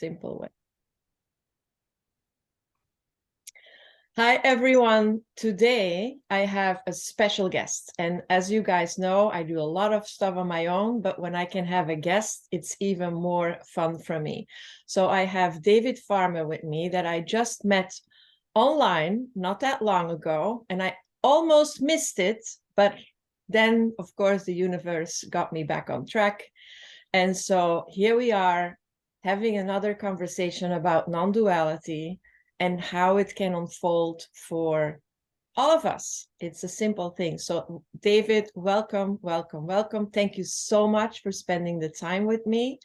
simple way. Hi, everyone. Today, I have a special guest. And as you guys know, I do a lot of stuff on my own, but when I can have a guest, it's even more fun for me. So I have David Farmer with me that I just met online not that long ago, and I almost missed it. But then, of course, the universe got me back on track. And so here we are having another conversation about non-duality and how it can unfold for all of us. It's a simple thing. So David, welcome, welcome, welcome. Thank you so much for spending the time with me.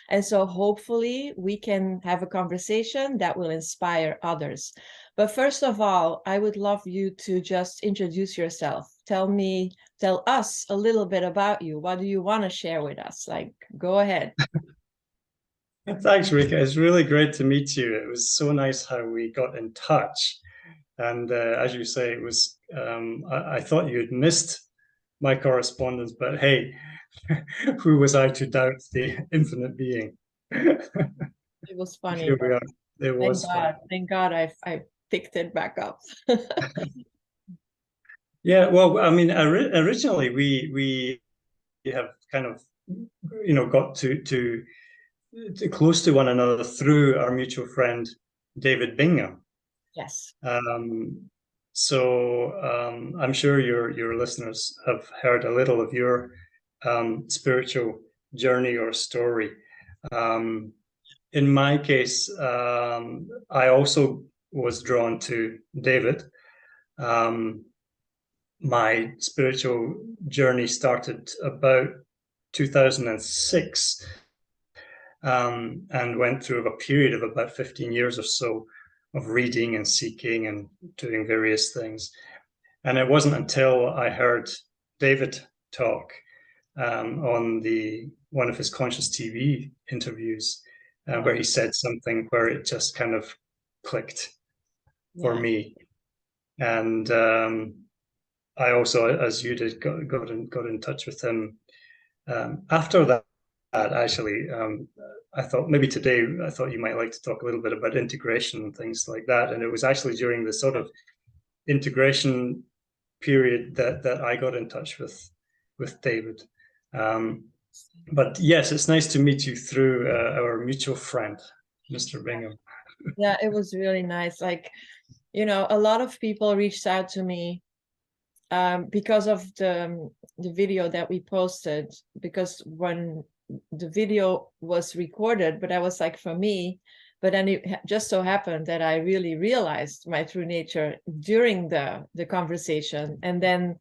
And so hopefully we can have a conversation that will inspire others. But first of all, I would love you to just introduce yourself. Tell us a little bit about you. What do you want to share with us? Like, go ahead. Thanks, Rika. It's really great to meet you. It was so nice how we got in touch. And as you say, it was, I thought you'd missed my correspondence, but hey, who was I to doubt the infinite being? It was funny, Here we but are. It thank was God, fun. thank God I picked it back up. Yeah, well, I mean, originally we have kind of, got to close to one another through our mutual friend, David Bingham. Yes. So I'm sure your listeners have heard a little of your spiritual journey or story. In my case, I also was drawn to David. My spiritual journey started about 2006 and went through a period of about 15 years or so of reading and seeking and doing various things. And it wasn't until I heard David talk on one of his Conscious TV interviews where he said something where it just kind of clicked for me. And I also, as you did, got in touch with him after that. Actually, I thought maybe today I thought you might like to talk a little bit about integration and things like that. And it was actually during the sort of integration period that I got in touch with David. But yes, it's nice to meet you through our mutual friend, Mr. Bingham. Yeah, it was really nice. Like, a lot of people reached out to me because of the video that we posted, because when the video was recorded, but I was like, for me, but then it just so happened that I really realized my true nature during the conversation. And then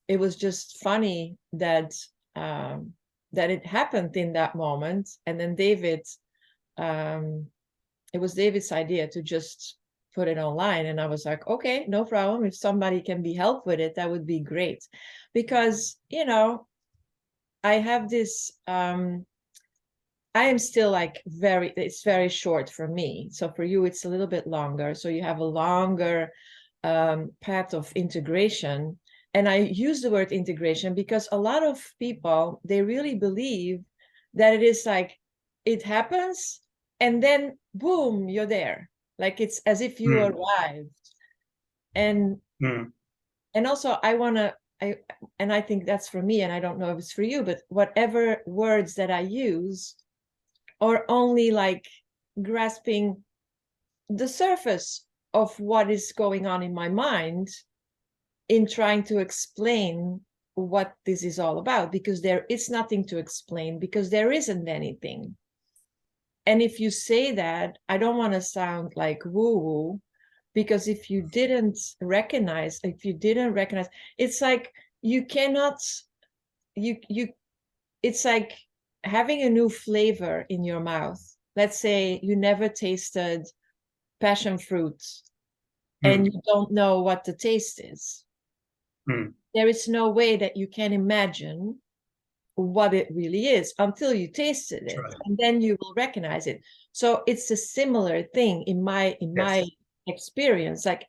it was just funny that that it happened in that moment. And then David, it was David's idea to just put it online. And I was like, okay, no problem. If somebody can be helped with it, that would be great. Because, I have this, I am still like it's very short for me. So for you, it's a little bit longer. So you have a longer path of integration. And I use the word integration because a lot of people, they really believe that it is like, it happens and then boom, you're there. Like it's as if you arrived. And and also I think that's for me, and I don't know if it's for you, but whatever words that I use are only like grasping the surface of what is going on in my mind in trying to explain what this is all about, because there is nothing to explain, because there isn't anything. And if you say that, I don't want to sound like woo-woo, because if you didn't recognize, it's like you cannot, it's like having a new flavor in your mouth. Let's say you never tasted passion fruit and you don't know what the taste is. There is no way that you can imagine what it really is until you tasted it, and then you will recognize it. So it's a similar thing in my experience. Like,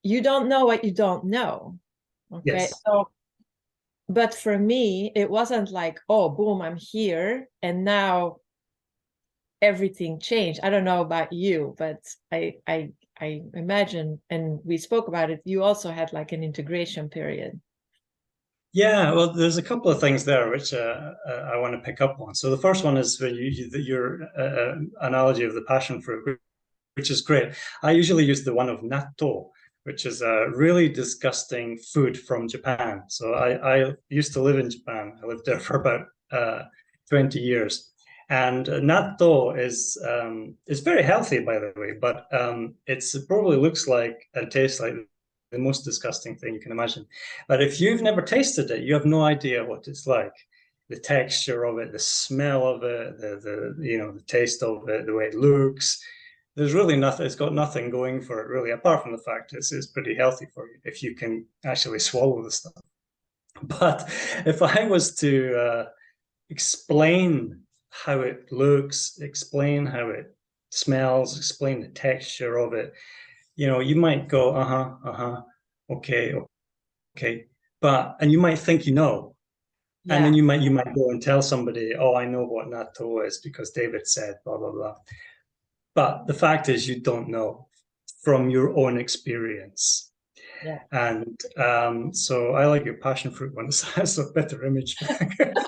you don't know what you don't know. Okay. So, but for me, it wasn't like, oh, boom, I'm here, and now everything changed. I don't know about you, but I imagine, and we spoke about it, you also had like an integration period. Yeah, well, there's a couple of things there which I want to pick up on. So the first one is when your analogy of the passion fruit, which is great. I usually use the one of natto, which is a really disgusting food from Japan. So I used to live in Japan. I lived there for about 20 years. And natto is very healthy, by the way, but it probably looks like and tastes like the most disgusting thing you can imagine. But if you've never tasted it, you have no idea what it's like. The texture of it, the smell of it, the taste of it, the way it looks. There's really nothing. It's got nothing going for it, really, apart from the fact it's pretty healthy for you if you can actually swallow the stuff. But if I was to explain how it looks, explain how it smells, explain the texture of it, you might go, okay, okay, and you might think and then Yeah. you might go and tell somebody, oh, I know what natto is because David said blah blah blah. But the fact is, you don't know from your own experience. Yeah. And so I like your passion fruit one. It's a better image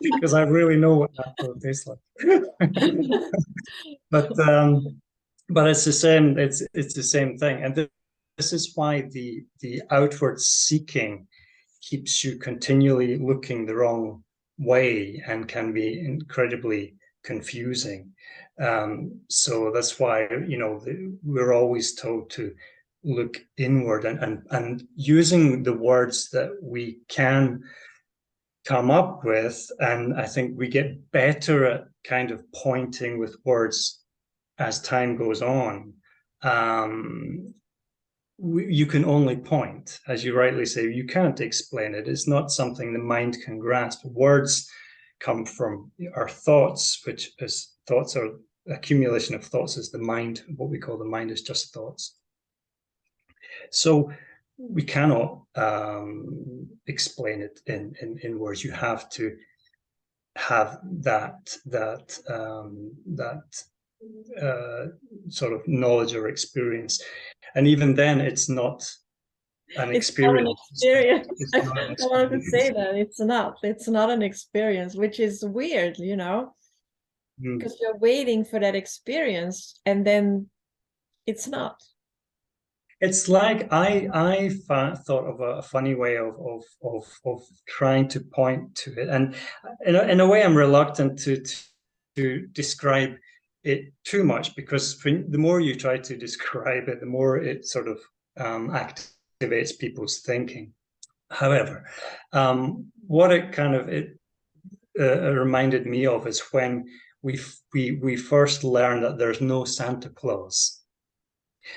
because I really know what natto tastes like. but it's the same. It's the same thing, and this is why the outward seeking keeps you continually looking the wrong way and can be incredibly confusing. So that's why we're always told to look inward and using the words that we can come up with. And I think we get better at kind of pointing with words as time goes on. You can only point, as you rightly say, you can't explain it. It's not something the mind can grasp. Words come from our thoughts, which is thoughts are accumulation of thoughts is the mind. What we call the mind is just thoughts. So we cannot explain it in words. You have to have that sort of knowledge or experience, and even then, it's not an It's not an experience. experience. It's I not an wanted to say experience. that it's not. It's not an experience, which is weird, Mm. because you're waiting for that experience and then it's not. It's like I thought of a funny way of trying to point to it, and in a way, I'm reluctant to describe it too much because the more you try to describe it, the more it sort of activates people's thinking. However, what it reminded me of is when we first learned that there's no Santa Claus.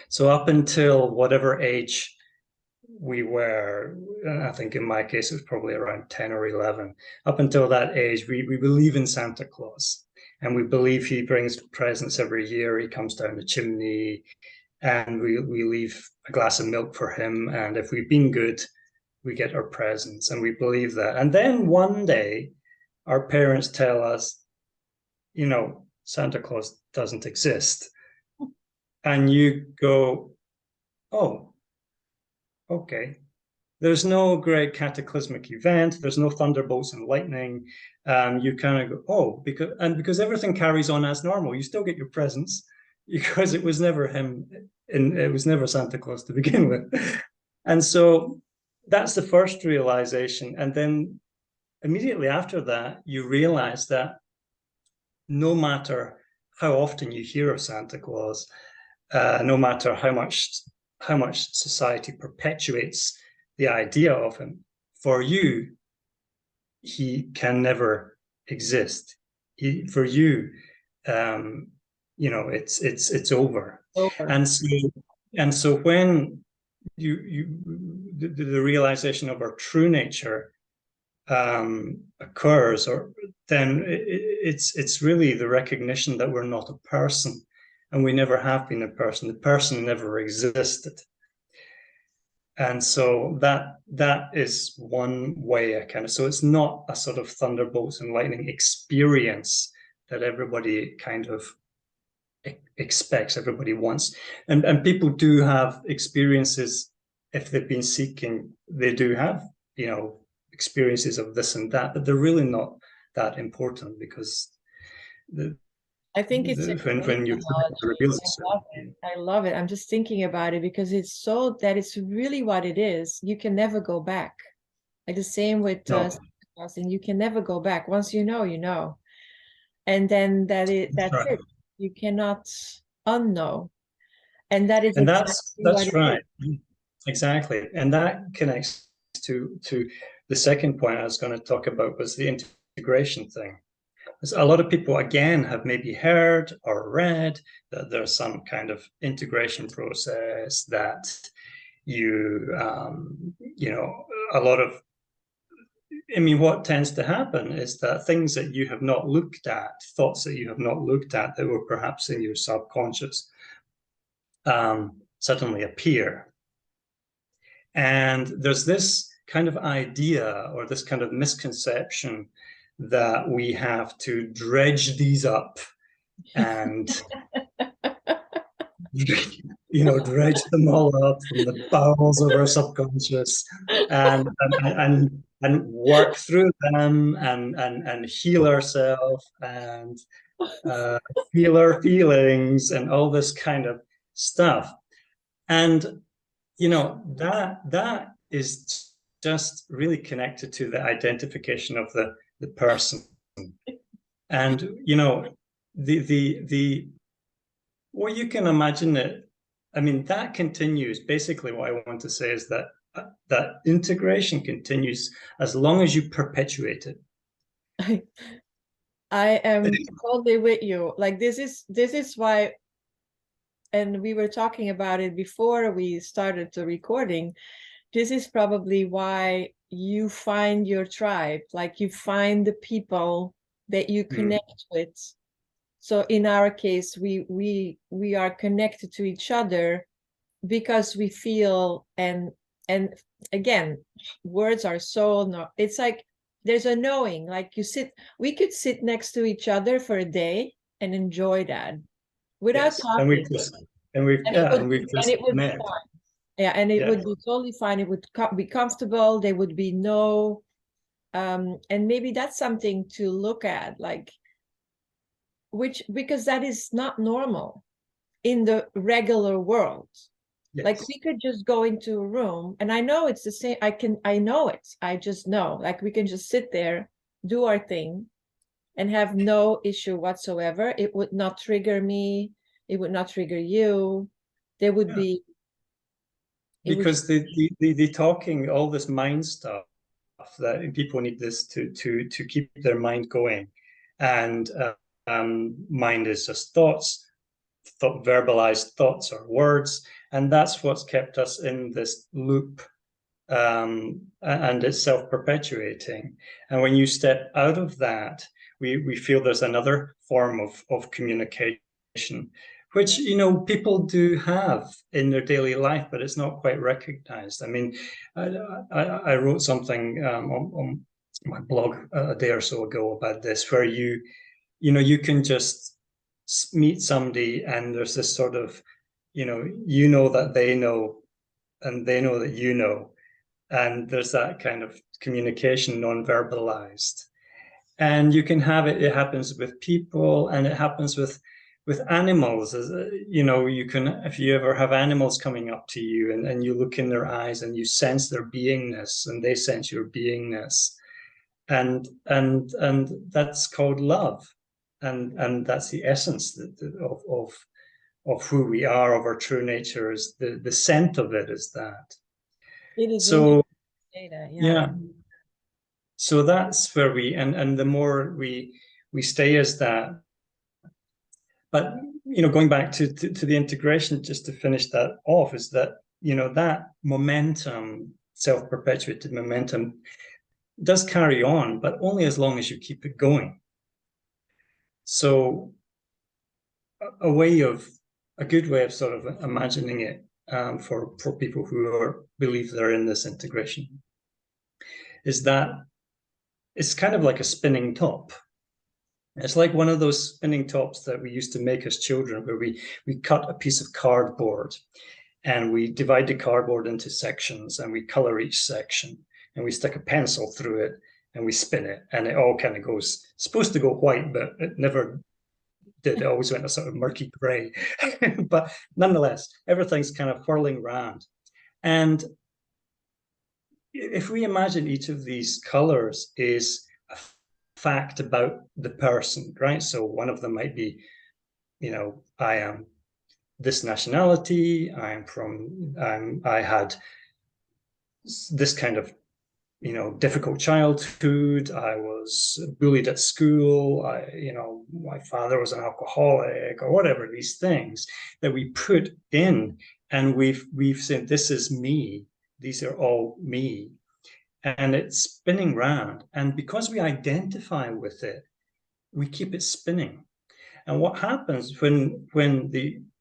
So up until whatever age we were, I think in my case it was probably around 10 or 11. Up until that age, we believe in Santa Claus. And we believe he brings presents every year. He comes down the chimney and we leave a glass of milk for him. And if we've been good, we get our presents. And we believe that. And then one day, our parents tell us, Santa Claus doesn't exist. And you go, oh, okay. There's no great cataclysmic event. There's no thunderbolts and lightning. You kind of go, oh, because everything carries on as normal. You still get your presents because it was never him, and it was never Santa Claus to begin with. And so that's the first realization. And then immediately after that, you realize that no matter how often you hear of Santa Claus, no matter how much society perpetuates the idea of him, for you, he can never exist. For you, it's over. Over. And so when the realization of our true nature occurs, or then it's really the recognition that we're not a person, and we never have been a person. The person never existed. And so that is one way so it's not a sort of thunderbolts and lightning experience that everybody kind of expects, everybody wants. And people do have experiences. If they've been seeking, they do have, you know, experiences of this and that, but they're really not that important, because I think it's a great when you analogy. reveal I it. love it. I love it. I'm just thinking about it because it's so that it's really what it is. You can never go back. Like the same with No, and you can never go back. Once you know, you know. And then that's that's right. it. You cannot unknow. And that is And exactly what that's it is. right. Exactly. And that connects to the second point I was going to talk about, was the integration thing. Because a lot of people, again, have maybe heard or read that there's some kind of integration process that you know, a lot of, I mean, what tends to happen is that things that you have not looked at, thoughts that you have not looked at that were perhaps in your subconscious, suddenly appear. And there's this kind of idea, or this kind of misconception, that we have to dredge these up and you know, dredge them all up from the bowels of our subconscious, and work through them, and heal ourselves, and feel our feelings, and all this kind of stuff. And you know, that is just really connected to the identification of the person. And you know, the well, you can imagine it. I mean, that continues. Basically, what I want to say is that that integration continues as long as you perpetuate it. I am totally with you. Like this is why, and we were talking about it before we started the recording. This is probably why you find your tribe, like you find the people that you connect with. So in our case, we are connected to each other because we feel, and again, words are so no, it's like there's a knowing, like we could sit next to each other for a day and enjoy that without Yes, and talking, we've and just it would be met. fine. Yeah, and it Yeah, would be totally fine. It would be comfortable. There would be no and maybe that's something to look at, like which, because that is not normal in the regular world. Like yes, we could just go into a room, and I know it's the same. I know it. I just know, like we can just sit there, do our thing, and have no issue whatsoever. It would not trigger me. It would not trigger you. There would yeah. be, it would just, Because the talking, all this mind stuff, that people need this to keep their mind going, and mind is just thoughts, verbalized thoughts or words, and that's what's kept us in this loop, and it's self-perpetuating. And when you step out of that, we feel there's another form of communication, which, you know, people do have in their daily life, but it's not quite recognized. I mean, I wrote something on my blog a day or so ago about this, where you know, you can just meet somebody, and there's this sort of, you know that they know, and they know that you know, and there's that kind of communication non-verbalized. And you can have it happens with people, and it happens with animals. As you know, you can, if you ever have animals coming up to you, and you look in their eyes and you sense their beingness, and they sense your beingness, and that's called love, and that's the essence of who we are, of our true nature. Is the scent of it is that. it is So interesting to say that, yeah. yeah, so that's where and the more we stay as that. But you know, going back to the integration, just to finish that off, is that, you know, that momentum, self-perpetuated momentum, does carry on, but only as long as you keep it going. So a good way of sort of imagining it, for people who believe they're in this integration, is that it's kind of like a spinning top. It's like one of those spinning tops that we used to make as children, where we cut a piece of cardboard and we divide the cardboard into sections and we color each section and we stick a pencil through it and we spin it, and it all kind of goes, supposed to go white, but it never did. It always went a sort of murky gray. But nonetheless, everything's kind of whirling around. And if we imagine each of these colors is a fact about the person, right? So one of them might be, I am this nationality, I had this kind of, difficult childhood, I was bullied at school, my father was an alcoholic, or whatever, these things that we put in, and we've said, this is me, these are all me, and it's spinning round. And because we identify with it, we keep it spinning. And what happens when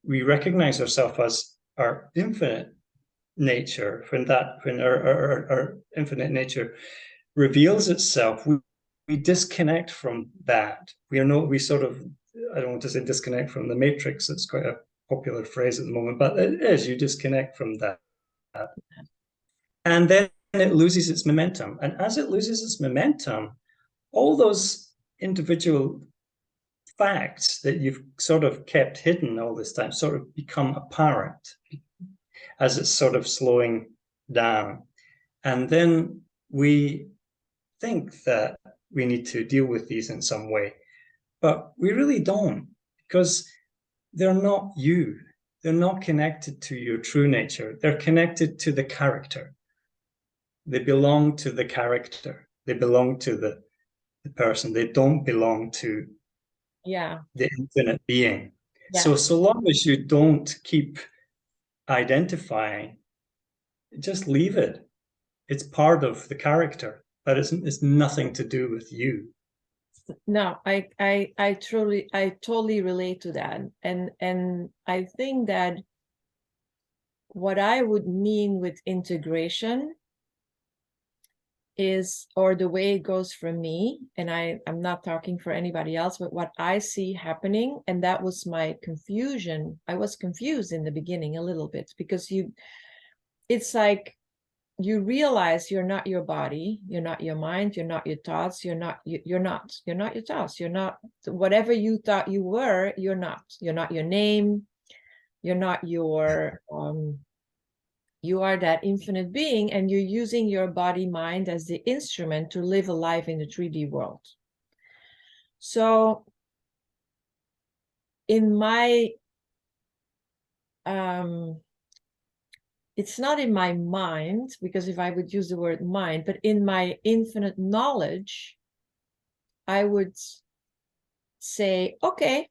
we recognize ourselves as our infinite nature, when our infinite nature reveals itself, we disconnect from that. We sort of, I don't want to say disconnect from the matrix, it's quite a popular phrase at the moment, but it is, you disconnect from that. And then it loses its momentum. And as it loses its momentum, all those individual facts that you've sort of kept hidden all this time sort of become apparent as it's sort of slowing down. And then we think that we need to deal with these in some way, but we really don't, because they're not you. They're not connected to your true nature. They're connected to the character. They belong to the character. They belong to the person. They don't belong to the infinite being. Yeah. So long as you don't keep identifying, just leave it. It's part of the character, but it's nothing to do with you. No, I totally relate to that. And I think that what I would mean with integration is, or the way it goes for me, and I'm not talking for anybody else, but what I see happening, and that was my confusion. I was confused in the beginning a little bit, because it's like you realize you're not your body, you're not your mind, you're not your thoughts, you're not your thoughts, you're not whatever you thought you were, you're not your name, you're not your you are that infinite being, and you're using your body mind as the instrument to live a life in the 3D world. So in my it's not in my mind, because if I would use the word mind, but in my infinite knowledge, I would say, okay,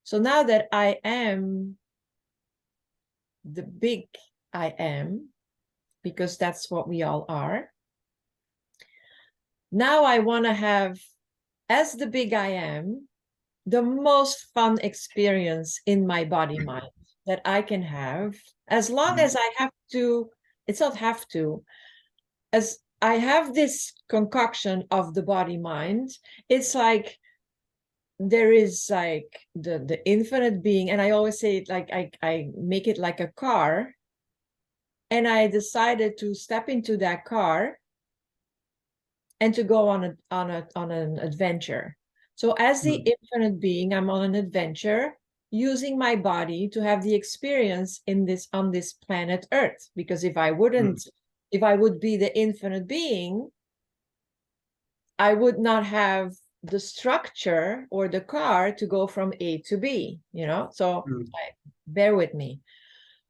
so now that I am the big I am, because that's what we all are, now I want to have, as the big I am, the most fun experience in my body mind that I can have, as long as I have to, it's not have to, as I have this concoction of the body mind, it's like there is like the infinite being, and I always say it like I make it like a car, and I decided to step into that car and to go on an adventure. So as the infinite being, I'm on an adventure using my body to have the experience on this planet Earth. Because if I would be the infinite being, I would not have the structure or the car to go from A to B, So bear with me.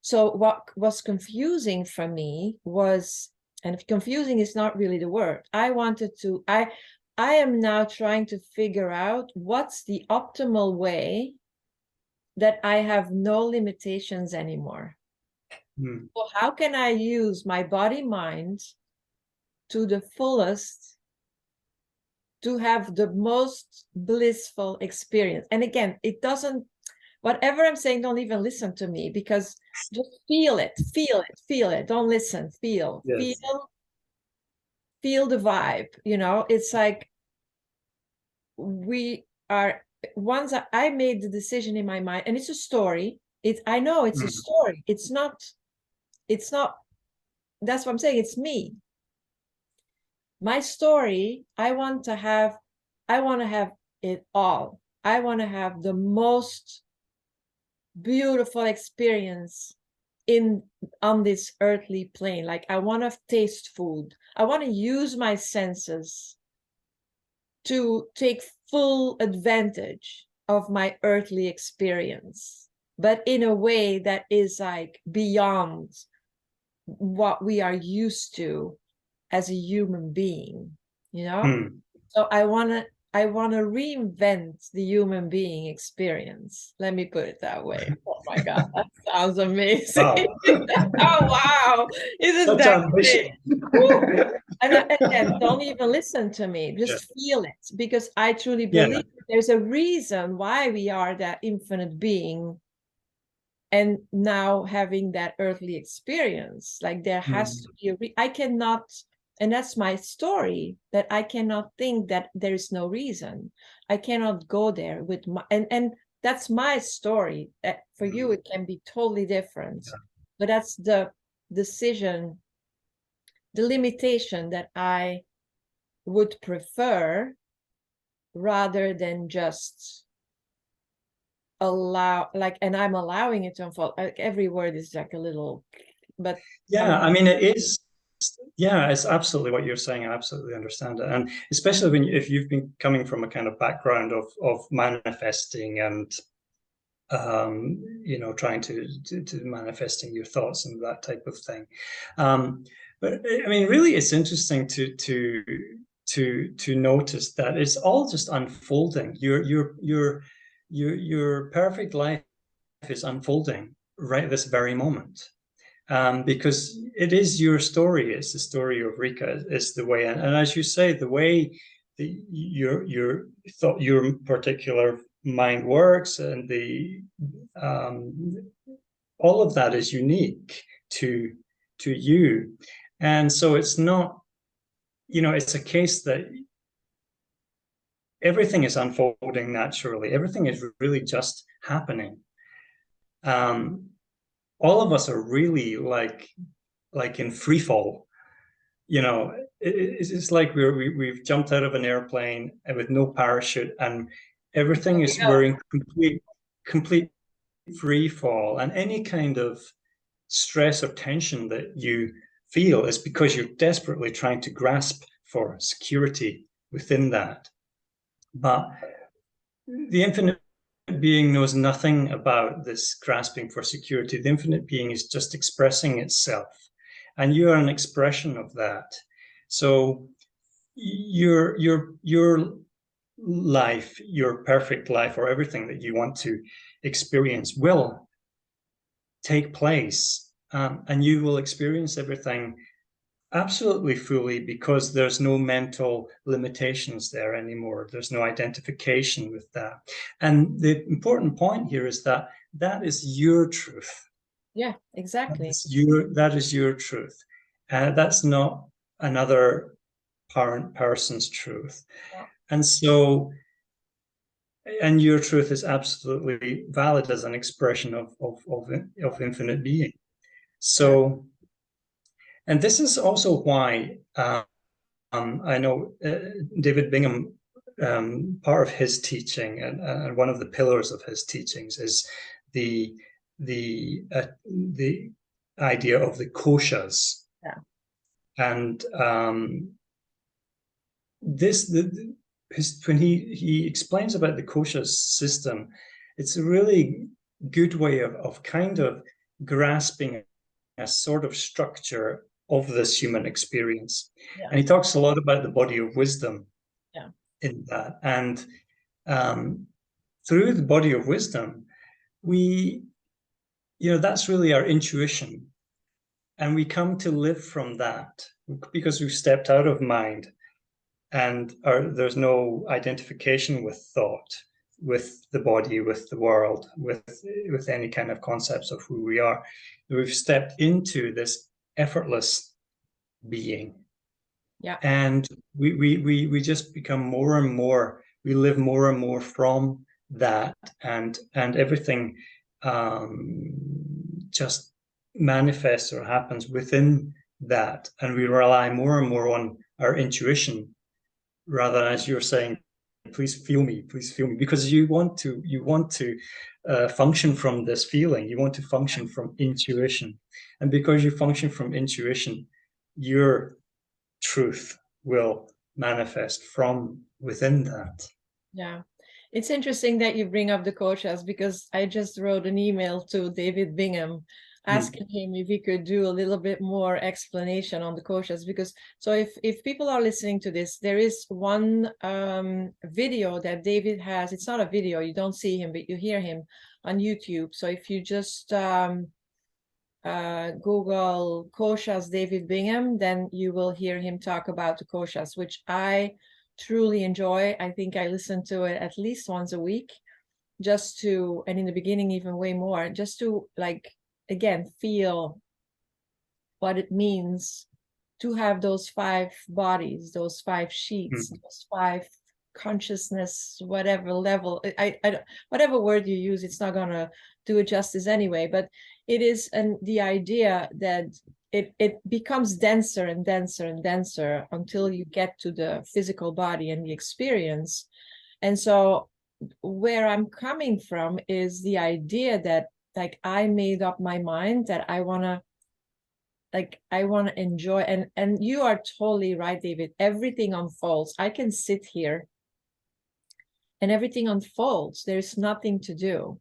So what was confusing for me was, and confusing is not really the word, I am now trying to figure out what's the optimal way that I have no limitations anymore. So how can I use my body mind to the fullest to have the most blissful experience? And again, it doesn't, whatever I'm saying, don't even listen to me, because just feel it. Don't listen, feel. Feel the vibe. It's like we are, once I made the decision in my mind, and it's a story, I know it's a story, it's not, that's what I'm saying, it's me. My story, I want to have it all. I want to have the most beautiful experience on this earthly plane. Like, I want to taste food. I want to use my senses to take full advantage of my earthly experience, but in a way that is like beyond what we are used to as a human being, you know? So I want to reinvent the human being experience. Let me put it that way. Oh my God, that sounds amazing. Wow. Oh, wow. Isn't Such that ambition. great? And again, don't even listen to me. Just feel it, because I truly believe there's a reason why we are that infinite being, and now having that earthly experience. Like, there has to be I cannot, and that's my story, that I cannot think that there is no reason. I cannot go there with my, and that's my story. For you, it can be totally different, but that's the decision, the limitation that I would prefer, rather than just allow, like, and I'm allowing it to unfold. Like, every word is like a little, but I mean, it is. Yeah, it's absolutely what you're saying. I absolutely understand it, and especially when if you've been coming from a kind of background of manifesting and you know, trying to manifesting your thoughts and that type of thing. But I mean, really, it's interesting to notice that it's all just unfolding. Your perfect life is unfolding right this very moment. Because it is your story. It's the story of Rika. It's the way, and as you say, the way your thought, your particular mind works, and the all of that is unique to you, and so it's not, you know, it's a case that everything is unfolding naturally. Everything is really just happening. All of us are really like in free fall. You know, it's like we've jumped out of an airplane with no parachute, and everything is, we're in complete free fall, and any kind of stress or tension that you feel is because you're desperately trying to grasp for security within that. But the infinite being knows nothing about this grasping for security. The infinite being is just expressing itself, and you are an expression of that. So your life, your perfect life, or everything that you want to experience will take place, and you will experience everything absolutely fully, because there's no mental limitations there anymore. There's no identification with that. And the important point here is that that is your truth. Yeah, exactly. That is your truth. That's not another person's truth. Yeah. And so, and your truth is absolutely valid as an expression of infinite being. So, and this is also why I know David Bingham, part of his teaching, and one of the pillars of his teachings is the idea of the koshas. Yeah. And when he explains about the kosha system, it's a really good way of kind of grasping a sort of structure of this human experience. Yeah. And he talks a lot about the body of wisdom in that. And through the body of wisdom, we, you know, that's really our intuition. And we come to live from that because we've stepped out of mind, and there's no identification with thought, with the body, with the world, with any kind of concepts of who we are. We've stepped into this effortless being. Yeah. And we just become more and more, we live more and more from that, and everything just manifests or happens within that, and we rely more and more on our intuition rather than, as you're saying, please feel me, because you want to function from this feeling, you want to function from intuition, and because you function from intuition, your truth will manifest from within that. Yeah. It's interesting that you bring up the koshas, because I just wrote an email to David Bingham asking him if he could do a little bit more explanation on the koshas, because so if people are listening to this, there is one video that David has. It's not a video, you don't see him, but you hear him on YouTube. So if you just Google koshas David Bingham, then you will hear him talk about the koshas, which I truly enjoy. I think I listen to it at least once a week, just to, and in the beginning even way more, just to, like, again, feel what it means to have those 5 bodies, those 5 sheets, those 5 consciousness, whatever level, I whatever word you use, it's not gonna do it justice anyway, but it is, and the idea that it becomes denser and denser and denser until you get to the physical body and the experience. And so where I'm coming from is the idea that, like, I made up my mind that I want to enjoy, and you are totally right, David. Everything unfolds. I can sit here and everything unfolds. There's nothing to do.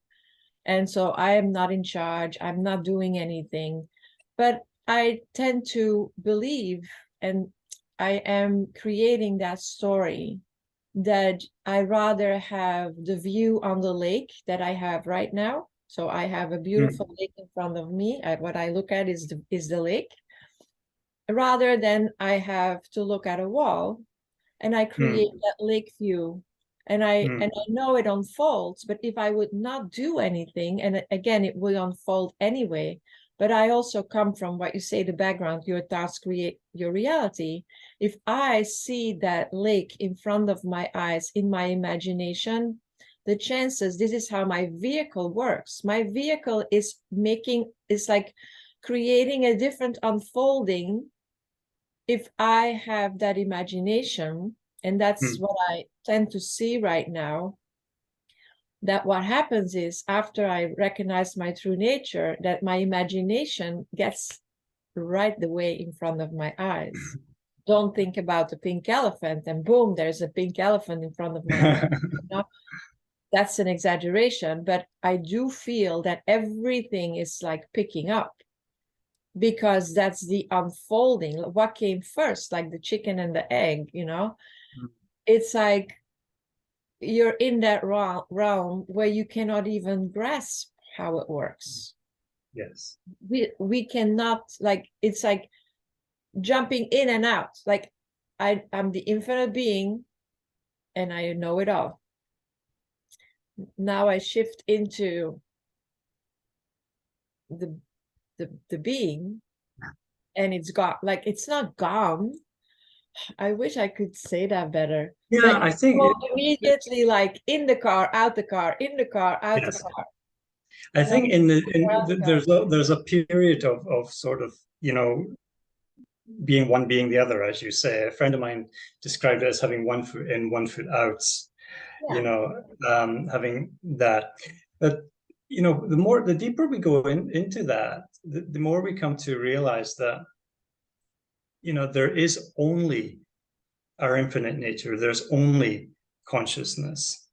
And so I am not in charge. I'm not doing anything. But I tend to believe, and I am creating that story, that I rather have the view on the lake that I have right now. So I have a beautiful lake in front of me. What I look at is the lake, rather than I have to look at a wall, and I create that lake view. And I know it unfolds, but if I would not do anything, and again, it would unfold anyway. But I also come from what you say, the background, your thoughts create your reality. If I see that lake in front of my eyes in my imagination, the chances, this is how my vehicle works. My vehicle is like creating a different unfolding if I have that imagination. And that's what I tend to see right now, that what happens is, after I recognize my true nature, that my imagination gets right the way in front of my eyes. Don't think about the pink elephant and boom, there's a pink elephant in front of my eyes. You know? That's an exaggeration, but I do feel that everything is like picking up, because that's the unfolding. What came first, like the chicken and the egg, you know? It's like you're in that realm where you cannot even grasp how it works. Yes. We cannot, like, it's like jumping in and out. Like, I'm the infinite being and I know it all. Now I shift into the being, and it's got, like, it's not gone. I wish I could say that better. Yeah, But I think immediately, like, in the car, out the car, in the car, out the car. I think there's a period of sort of, you know, being one, being the other, as you say. A friend of mine described it as having 1 foot in, 1 foot out. Yeah. You know, having that. But you know, the deeper we go into that, the more we come to realize that, you know, there is only our infinite nature. There's only consciousness,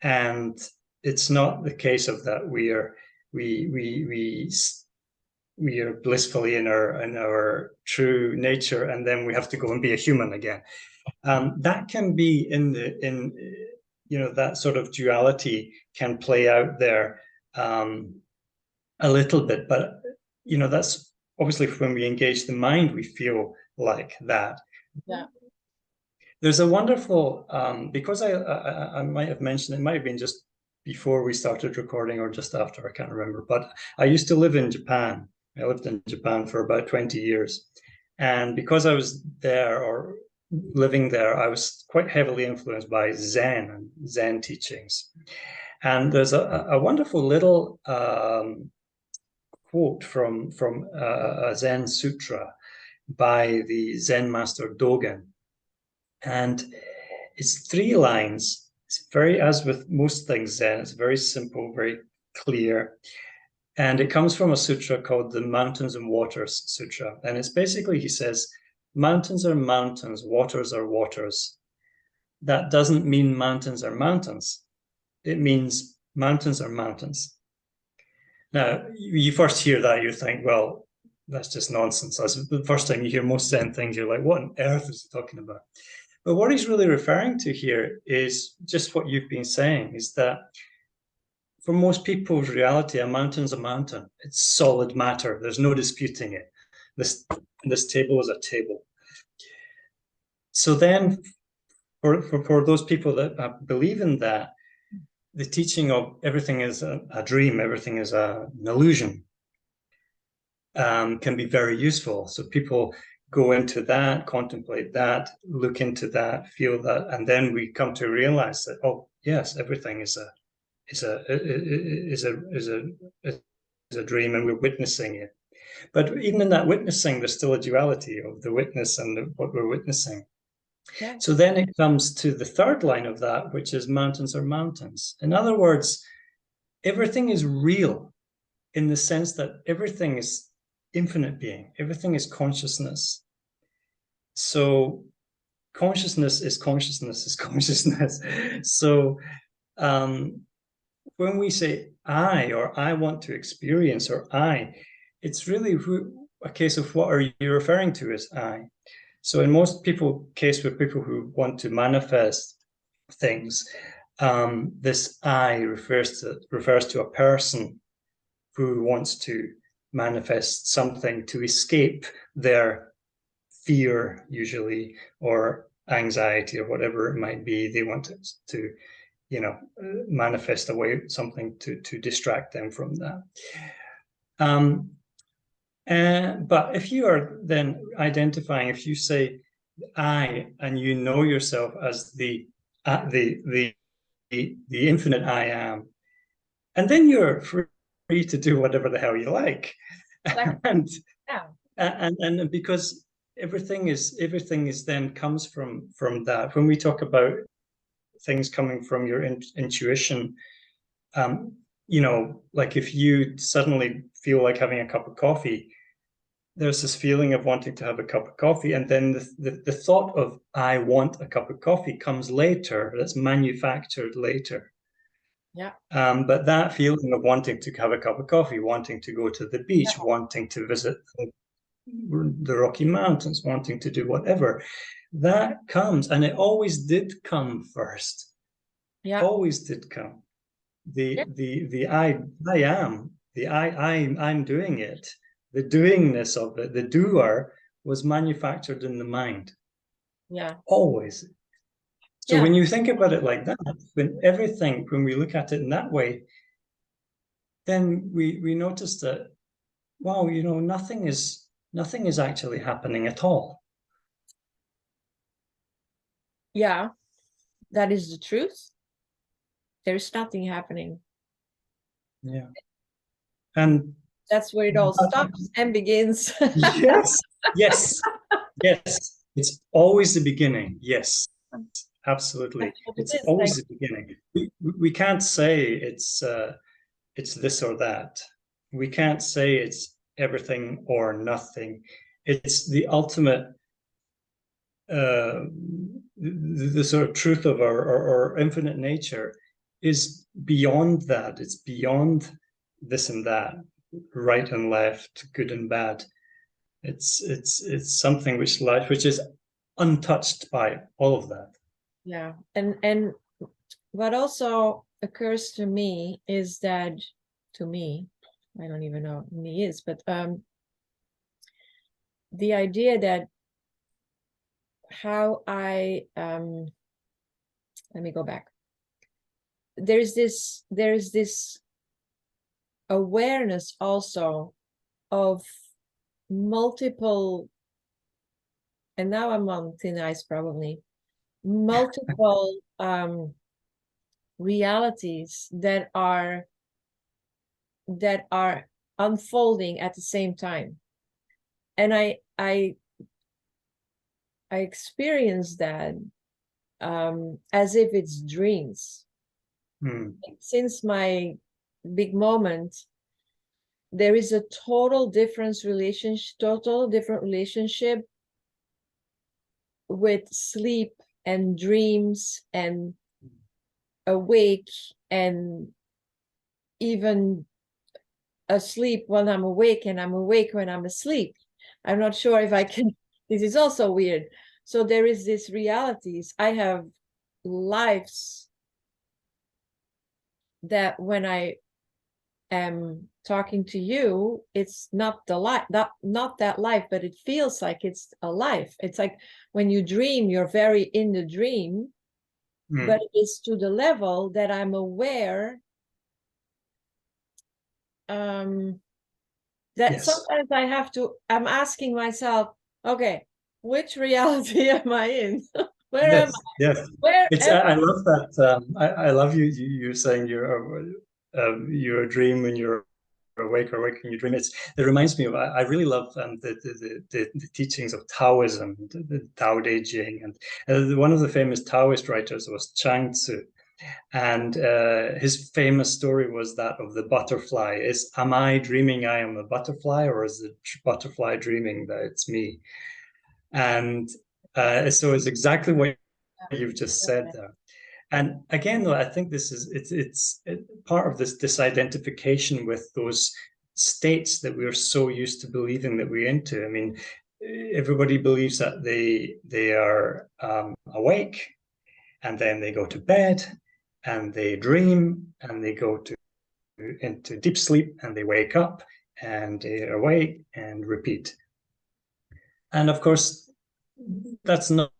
and it's not the case of that we are blissfully in our true nature, and then we have to go and be a human again. That can be in you know, that sort of duality can play out there a little bit, but you know, that's obviously when we engage the mind, we feel like that. Yeah. There's a wonderful because I might have mentioned, it might have been just before we started recording or just after, I can't remember, but I used to live in Japan. I lived in Japan for about 20 years. And because I was there, or living there, I was quite heavily influenced by Zen and Zen teachings. And there's a wonderful little quote from a Zen sutra by the Zen master Dogen. And it's 3 lines. It's very, as with most things Zen, it's very simple, very clear. And it comes from a sutra called the Mountains and Waters Sutra. And it's basically, he says, mountains are mountains, waters are waters. That doesn't mean mountains are mountains. It means mountains are mountains. Now, you first hear that, you think, well, that's just nonsense. That's the first time you hear most Zen things, you're like, what on earth is he talking about? But what he's really referring to here is just what you've been saying, is that for most people's reality, a mountain's a mountain. It's solid matter. There's no disputing it. This table is a table. So then, for those people that believe in that, the teaching of everything is a dream, everything is an illusion, can be very useful. So people go into that, contemplate that, look into that, feel that, and then we come to realize that, oh yes, everything is a dream, and we're witnessing it. But even in that witnessing, there's still a duality of the witness and what we're witnessing. Yeah. So then it comes to the third line of that, which is mountains are mountains. In other words, everything is real in the sense that everything is infinite being, everything is consciousness. So consciousness is consciousness is consciousness. So when we say I, or I want to experience, or I, it's really a case of what are you referring to as I. So in most case with people who want to manifest things, this I refers to a person who wants to manifest something to escape their fear, usually, or anxiety, or whatever it might be. They want to manifest away something to distract them from that. But if you are then identifying, if you say I, and you know yourself as the infinite I am, and then you're free to do whatever the hell you like. And because everything is then comes from that. When we talk about things coming from your intuition, like if you suddenly feel like having a cup of coffee, there's this feeling of wanting to have a cup of coffee, and then the thought of I want a cup of coffee comes later. That's manufactured later. Yeah. But that feeling of wanting to have a cup of coffee, wanting to go to the beach, wanting to visit the Rocky Mountains, wanting to do whatever, that comes, and it always did come first. Yeah. Always did come. The I am, I'm doing it. The doingness of it, the doer, was manufactured in the mind. Yeah. Always. So when you think about it like that, when we look at it in that way, then we notice that, wow, nothing is actually happening at all. Yeah, that is the truth. There's nothing happening. Yeah. And that's where it all stops and begins. Yes. It's always the beginning. Yes, absolutely. It's always the beginning. We can't say it's this or that. We can't say it's everything or nothing. It's the ultimate, the sort of truth of our infinite nature is beyond that. It's beyond this and that, right and left, good and bad. It's something which is untouched by all of that. Yeah, and what also occurs to me is that, I don't even know what me is, but the idea that how I let me go back. There's this awareness also of multiple and now I'm on thin ice probably, multiple realities that are unfolding at the same time. And I experience that as if it's dreams. Since my big moment, there is a total different relationship with sleep and dreams and awake, and even asleep when I'm awake, and I'm awake when I'm asleep. I'm not sure if I can, this is also weird. So there is this realities. I have lives that when I am talking to you, it's not the life, not that life, but it feels like it's a life. It's like when you dream, you're very in the dream, but it's to the level that I'm aware that sometimes I'm asking myself, okay, which reality am I in? Where am I? Yes. Where I love that. I love you saying you're a dream when you're awake, or awake when you dream. It reminds me of, I really love the teachings of Taoism, the Tao Te Ching, and one of the famous Taoist writers was Chuang Tzu. And his famous story was that of the butterfly. Am I dreaming I am a butterfly, or is the butterfly dreaming that it's me? And so it's exactly what you've just said there. And again, though, I think this is it's part of this disidentification with those states that we're so used to believing that we're into. I mean, everybody believes that they are awake, and then they go to bed, and they dream, and they go into deep sleep, and they wake up, and they're awake, and repeat. And of course, that's not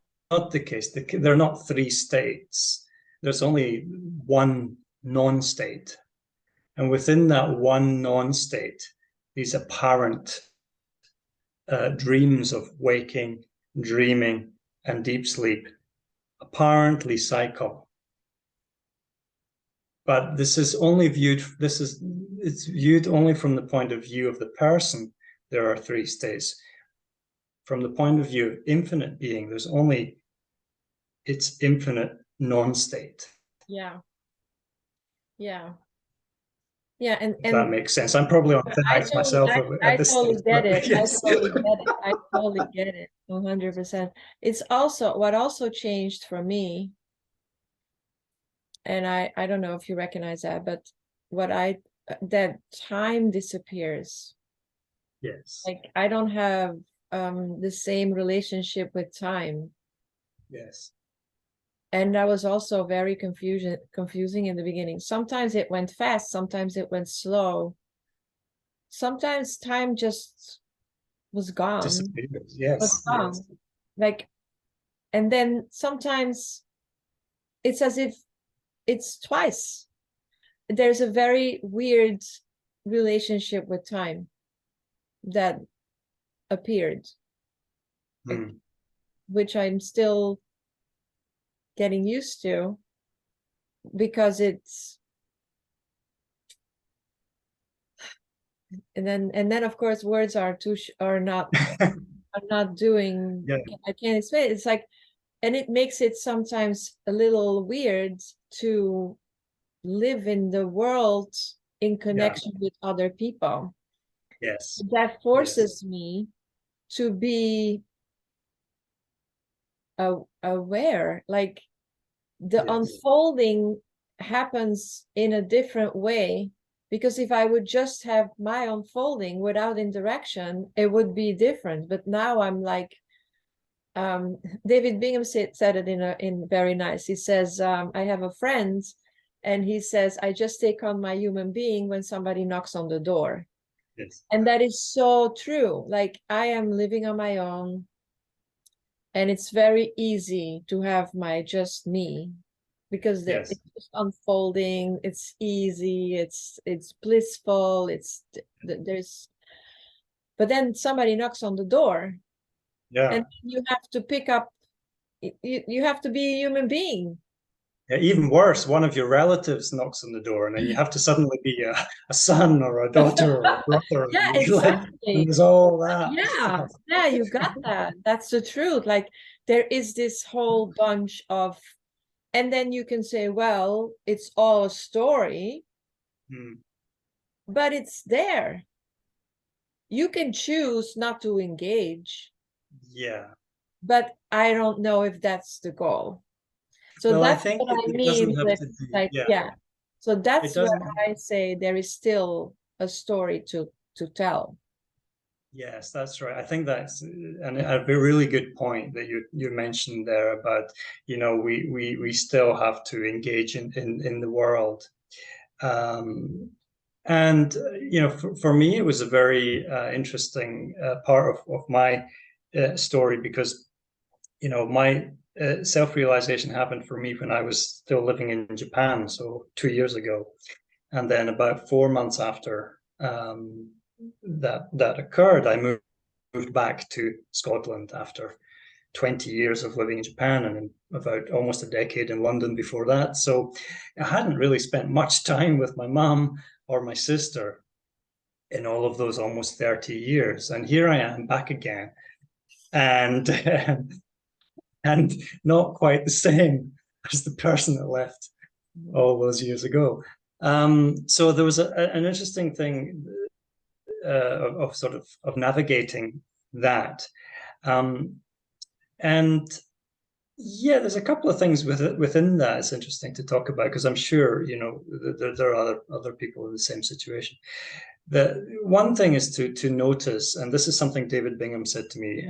the case. There are not three states. There's only one non-state. And within that one non-state, these apparent dreams of waking, dreaming, and deep sleep apparently cycle. But this is it's viewed only from the point of view of the person. There are three states. From the point of view of infinite being, it's infinite non-state. Yeah. And that makes sense. I'm probably on thin ice myself at this stage. Yes. I totally get it 100%. It's also what also changed for me, and I don't know if you recognize that, but that time disappears. Yes. Like I don't have the same relationship with time. Yes. And that was also very confusing in the beginning. Sometimes it went fast, sometimes it went slow. Sometimes time just was gone. Yes. Was gone. Yes. Like, and then sometimes it's as if it's twice. There's a very weird relationship with time that appeared, which I'm still getting used to, because it's and then of course words are not doing. Yeah. I can't explain it. It's like, and it makes it sometimes a little weird to live in the world in connection with other people. Yes. That forces me to be aware, like the unfolding happens in a different way, because if I would just have my unfolding without interaction, it would be different. But now I'm like, David Bingham said it in very nice. He says, I have a friend, and he says, I just take on my human being when somebody knocks on the door. Yes. And that is so true. Like I am living on my own, and it's very easy to have my just me, because it's just unfolding. It's easy. It's blissful. There's, but then somebody knocks on the door, Yeah. And you have to pick up, you have to be a human being. Yeah, even worse, one of your relatives knocks on the door, and then you have to suddenly be a son or a daughter or a brother. Yeah, Like, and exactly. there's all that Yeah, stuff. yeah, you got that. That's the truth. Like there is this whole bunch of, and then you can say, well, it's all a story, Hmm. but it's there. You can choose not to engage, Yeah. but I don't know if that's the goal. So Well, I that's think what I it doesn't mean have with to be. like, Yeah, yeah. So it that's where doesn't. I say there is still a story to tell. Yes, that's right. I think that's a really good point that you mentioned there about, we still have to engage in the world. And for me, it was a very interesting part of my story because my self-realization happened for me when I was still living in Japan, so 2 years ago, and then about 4 months after that occurred, I moved back to Scotland after 20 years of living in Japan and about almost a decade in London before that. So I hadn't really spent much time with my mum or my sister in all of those almost 30 years. And here I am back again. And and not quite the same as the person that left all those years ago. So there was an interesting thing of sort of navigating that. Um, and yeah, there's a couple of things within that it's interesting to talk about because I'm sure there are other people in the same situation. The one thing is to notice, and this is something David Bingham said to me,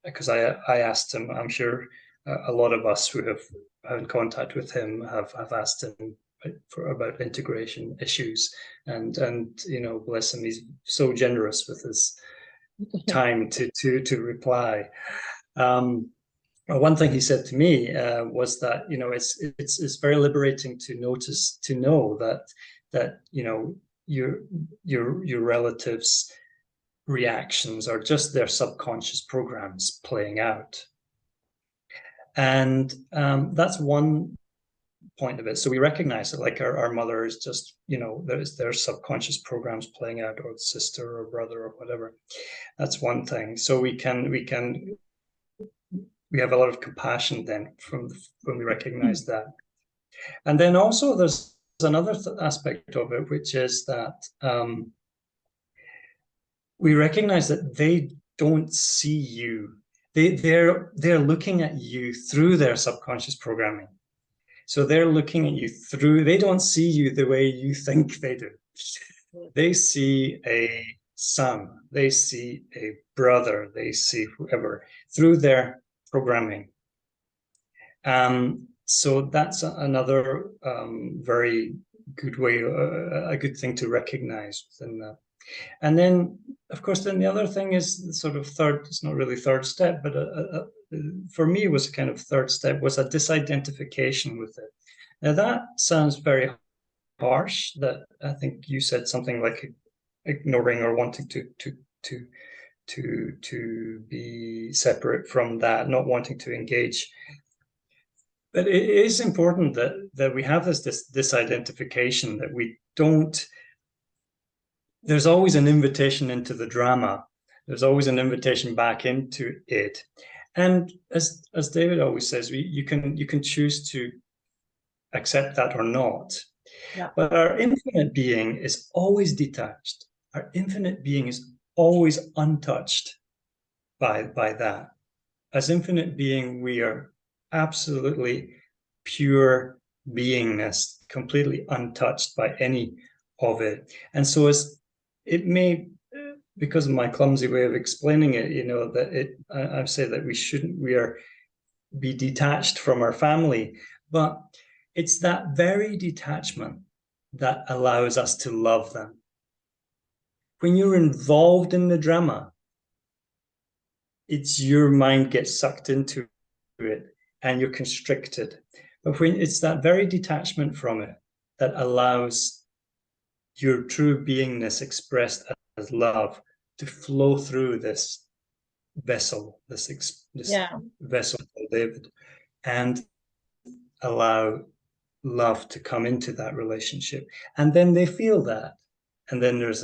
because I asked him. I'm sure a lot of us who have had in contact with him have asked him about integration issues, and bless him, he's so generous with his time to reply. Um, One thing he said to me was that it's very liberating to know that your relatives' reactions are just their subconscious programs playing out, and that's one point of it. So we recognize that, like our mother is just there's their subconscious programs playing out, or sister or brother or whatever. That's one thing. So we have a lot of compassion then when we recognize that. And then also there's another aspect of it, which is that we recognize that they don't see you. They're looking at you through their subconscious programming. So they're looking at you through, they don't see you the way you think they do. They see a son, they see a brother, they see whoever through their programming. So that's another very good way, a good thing to recognize within that. And then, of course, then the other thing is the sort of third, it's not really third step, but for me, it was a kind of third step, was a disidentification with it. Now, that sounds very harsh, that I think you said something like ignoring or wanting to be separate from that, not wanting to engage. But it is important that we have this identification, that we don't. There's always an invitation into the drama. There's always an invitation back into it, and as David always says, you can choose to accept that or not. Yeah. But our infinite being is always detached. Our infinite being is always untouched by that. As infinite being, we are absolutely pure beingness, completely untouched by any of it. And so it may, because of my clumsy way of explaining it, I've said that we are be detached from our family, but it's that very detachment that allows us to love them. When you're involved in the drama, it's your mind gets sucked into it and you're constricted. But when it's that very detachment from it that allows your true beingness expressed as love to flow through this vessel, this Yeah. vessel called David, and allow love to come into that relationship, and then they feel that, and then there's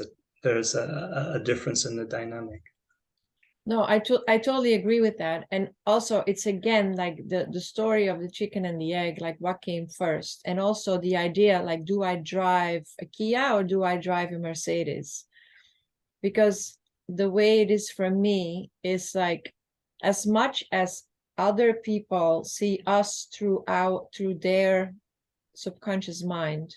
a difference in the dynamic. No, I totally agree with that. And also it's again like the story of the chicken and the egg, like what came first. And also the idea, like, do I drive a Kia or do I drive a Mercedes? Because the way it is for me is like, as much as other people see us through their subconscious mind,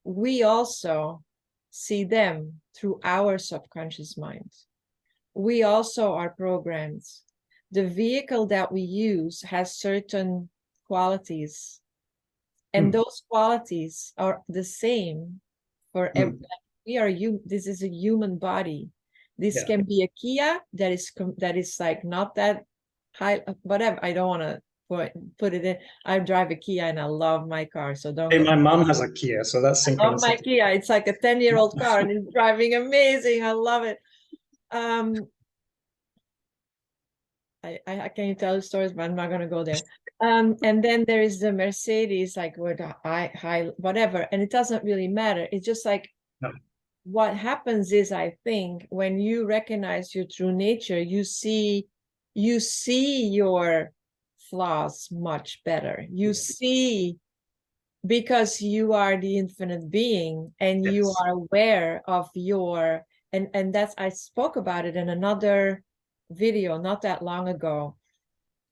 we also see them through our subconscious mind. We also are programmed. The vehicle that we use has certain qualities, and those qualities are the same for every. This is a human body. This can be a Kia that is like not that high, whatever. I don't want to put it in. I drive a Kia and I love my car, so don't Hey, get. my mom has a Kia, so that's I love my synchronicity. Kia. It's like a 10-year-old car and it's driving amazing. I love it. I can tell stories, but I'm not gonna go there. And then there is the Mercedes, like with high whatever, and it doesn't really matter. It's just like No. what happens is, I think, when you recognize your true nature, you see your flaws much better. You see, because you are the infinite being and you Yes. are aware of your, and that's, I spoke about it in another video not that long ago.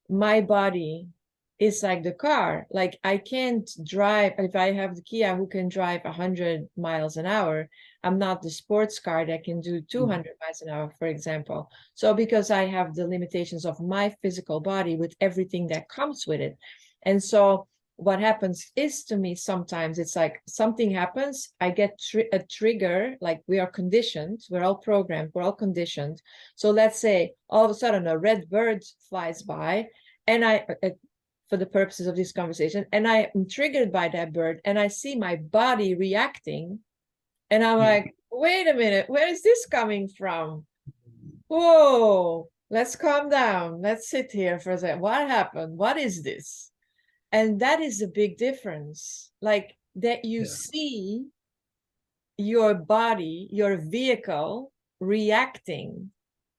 My body is like the car. Like, I can't drive. If I have the Kia who can drive 100 miles an hour, I'm not the sports car that can do 200 miles an hour, for example. So because I have the limitations of my physical body with everything that comes with it. And so what happens is, to me, sometimes it's like something happens, I get a trigger, like we are conditioned, we're all programmed, we're all conditioned. So let's say all of a sudden a red bird flies by, and for the purposes of this conversation, and I am triggered by that bird, and I see my body reacting, and I'm like, wait a minute, where is this coming from? Whoa, let's calm down. Let's sit here for a second. What happened? What is this? And that is a big difference. Like, that you see your body, your vehicle reacting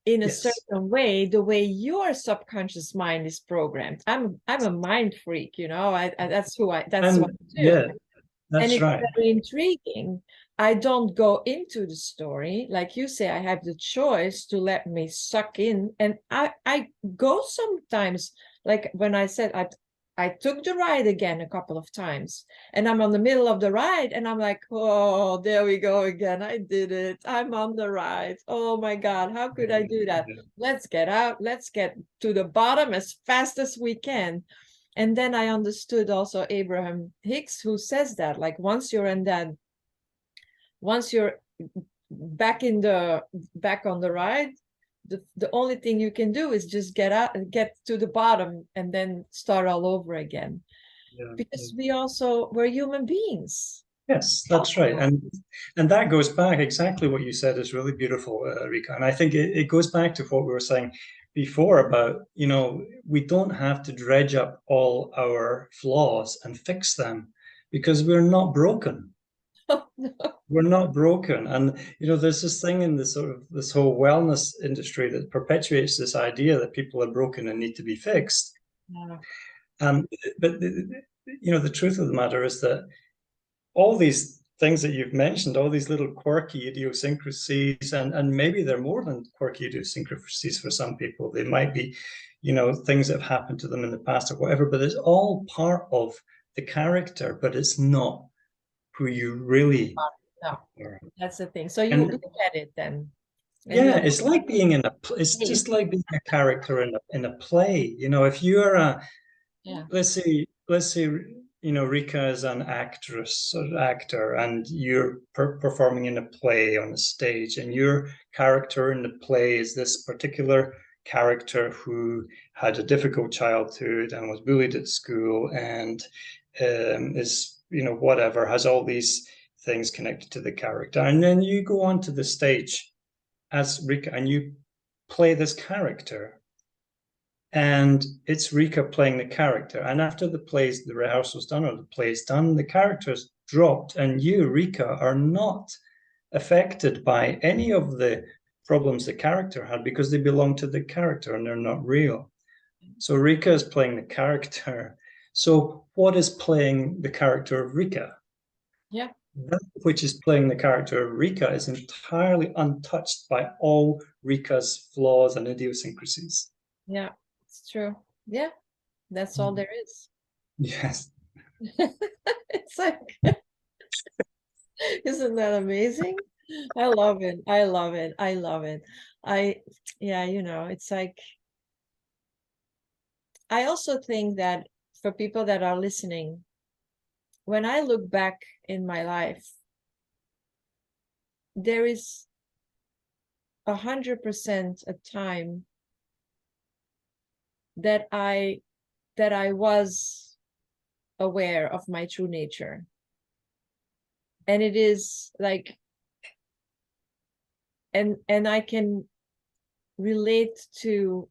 in a certain way, the way your subconscious mind is programmed. I'm a mind freak, you know. That's what I do. Yeah, And that's it's right. very intriguing. I don't go into the story. Like you say, I have the choice to let me suck in. And I go sometimes, like when I said I took the ride again a couple of times, and I'm on the middle of the ride and I'm like, oh, there we go again. I did it. I'm on the ride. Oh my God, how could I do that? Let's get out. Let's get to the bottom as fast as we can. And then I understood also Abraham Hicks, who says that, like, once you're back on the ride, the only thing you can do is just get out and get to the bottom and then start all over again. Because we're human beings. Yes, that's right. And that goes back, exactly what you said is really beautiful, Rika. And I think it goes back to what we were saying before about, we don't have to dredge up all our flaws and fix them because we're not broken. We're not broken. And, there's this thing in this sort of this whole wellness industry that perpetuates this idea that people are broken and need to be fixed. Yeah. But the truth of the matter is that all these things that you've mentioned, all these little quirky idiosyncrasies, and maybe they're more than quirky idiosyncrasies for some people. They might be, things that have happened to them in the past or whatever, but it's all part of the character, but it's not who you really No, are. that's the thing. So you look at it then. Yeah, it's like being it's just like being a character in a play. If you're let's say Rika is an actress or actor, and you're performing in a play on a stage, and your character in the play is this particular character who had a difficult childhood and was bullied at school, and is whatever, has all these things connected to the character, and then you go onto the stage as Rika and you play this character, and it's Rika playing the character. And after the rehearsal's done or the play's done, the character's dropped, and you, Rika, are not affected by any of the problems the character had because they belong to the character and they're not real. So Rika is playing the character. So what is playing the character of Rika? Yeah. That which is playing the character of Rika is entirely untouched by all Rika's flaws and idiosyncrasies. Yeah, it's true. Yeah, that's all there is. Yes. It's like, isn't that amazing? I love it. I love it. I love it. Yeah, it's like, I also think that for people that are listening, when I look back in my life, there is 100% a time that I was aware of my true nature. And it is like, and I can relate to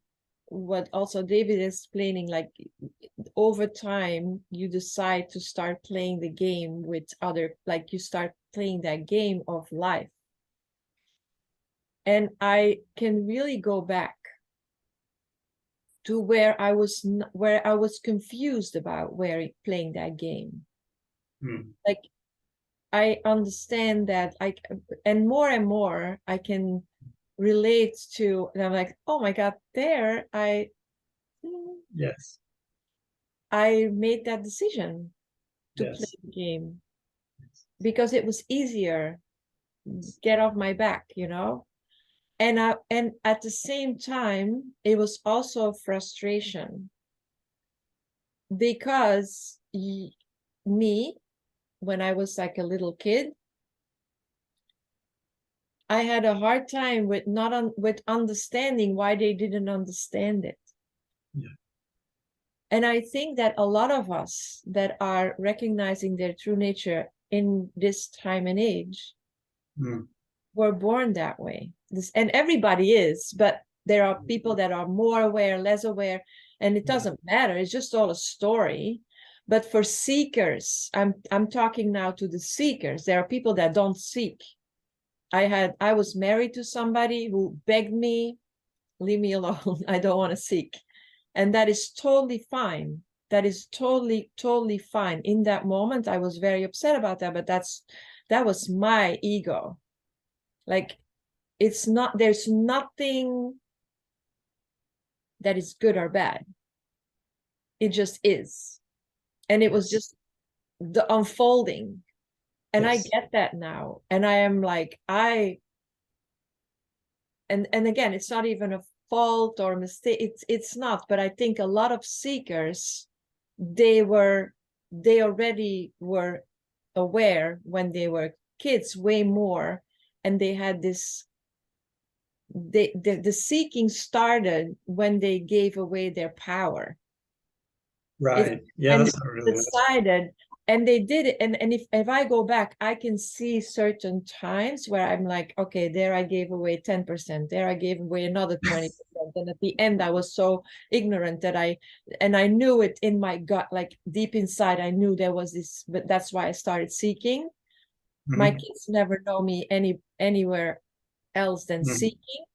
what also David is explaining, like over time you decide to start playing the game with other, like you start playing that game of life. And I can really go back to where I was confused about playing that game. Like I understand that and more I can relate to, and I'm like, oh my God, Yes. I made that decision to play the game because it was easier, get off my back, And at the same time, it was also frustration because me, when I was like a little kid, I had a hard time with with understanding why they didn't understand it. Yeah. And I think that a lot of us that are recognizing their true nature in this time and age were born that way. And everybody is, but there are people that are more aware, less aware, and it doesn't matter. It's just all a story. But for seekers, I'm talking now to the seekers. There are people that don't seek. I was married to somebody who begged me, leave me alone. I don't want to seek. And that is totally fine. That is totally, totally fine. In that moment, I was very upset about that, but that was my ego. Like, there's nothing that is good or bad. It just is. And it was just the unfolding. And I get that now. And I am like, and again, it's not even a fault or mistake. It's not, but I think a lot of seekers, they already were aware when they were kids way more, and they had this, the seeking started when they gave away their power. Right. Yeah, that's not really decided, and they did it. And if I go back, I can see certain times where I'm like, okay, there I gave away 10%, there I gave away another 20%. And at the end, I was so ignorant that I knew it in my gut, like deep inside, I knew there was this, but that's why I started seeking. My kids never know me anywhere else than seeking.